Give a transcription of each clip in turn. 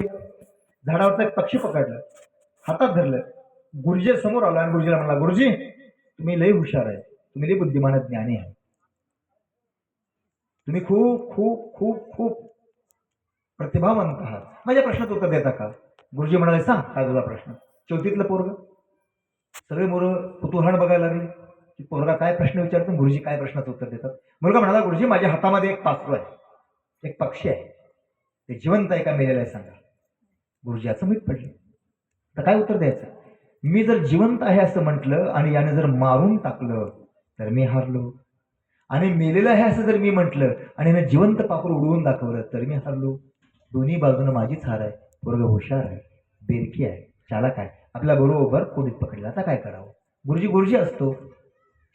झाडावरचा एक पक्षी पकडलं, हातात धरलं, गुरुजी समोर आला आणि गुरुजीला म्हणला, गुरुजी तुम्ही लय हुशार आहे, तुम्ही लय बुद्धिमान ज्ञानी आहे, तुम्ही खूप खूप खूप खूप प्रतिभावंत आहात, माझ्या प्रश्नाचं उत्तर देता का? गुरुजी म्हणाले, सांग काय तुझा प्रश्न. चौथीतलं पोरग, सगळे मुलं कुतूहल बघायला लागले की पोरगा काय प्रश्न विचारतो, गुरुजी काय प्रश्नाचं उत्तर देतात. मुलगा म्हणाला, गुरुजी माझ्या हातामध्ये एक पाखरू आहे, एक पक्षी आहे, ते जिवंत आहे का मेलेलं आहे सांगा. गुरुजी अचंबित पडले, तर काय उत्तर द्यायचं. मी जर जिवंत आहे असं म्हटलं आणि याने जर मारून टाकलं तर मी हारलो, आणि मेलेलं आहे असं जर मी म्हटलं आणि याने जिवंत पाखरू उडवून दाखवलं तर मी हारलो. दोन्ही बाजूने माझीच हार आहे. पोरग हुशार आहे, बेरकी आहे, चालाक आहे, आपल्या बरोबर कोणीच पकडलं, आता काय करावं. गुरुजी गुरुजी असतो,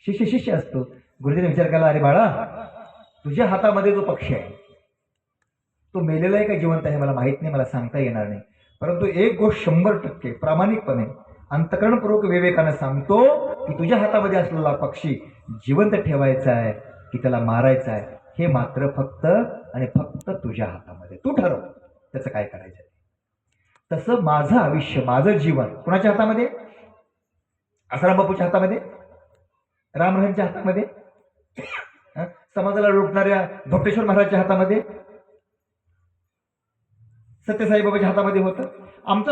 शिष्य शिष्य असतो. गुरुजीने विचार केला, अरे बाळा, तुझ्या हातामध्ये जो पक्षी आहे तो मेलेला आहे का जिवंत आहे मला माहित नाही, मला सांगता येणार नाही, परंतु एक गोष्ट 100% प्रामाणिकपणे अंतकरणपूर्वक विवेकानं सांगतो की तुझ्या हातामध्ये असलेला पक्षी जिवंत ठेवायचा आहे की त्याला मारायचा आहे, हे मात्र फक्त आणि फक्त तुझ्या हातामध्ये, तू ठरव त्याचं काय करायचं. तसं माझं आयुष्य, माझं जीवन कुणाच्या हातामध्ये? आसाराम बापूच्या हातामध्ये, रामरायांच्या हातामध्ये, समाजाला लुटणाऱ्या धोपेश्वर महाराजच्या हातामध्ये, सत्यसाईबाबाच्या हातामध्ये होतं. आमचं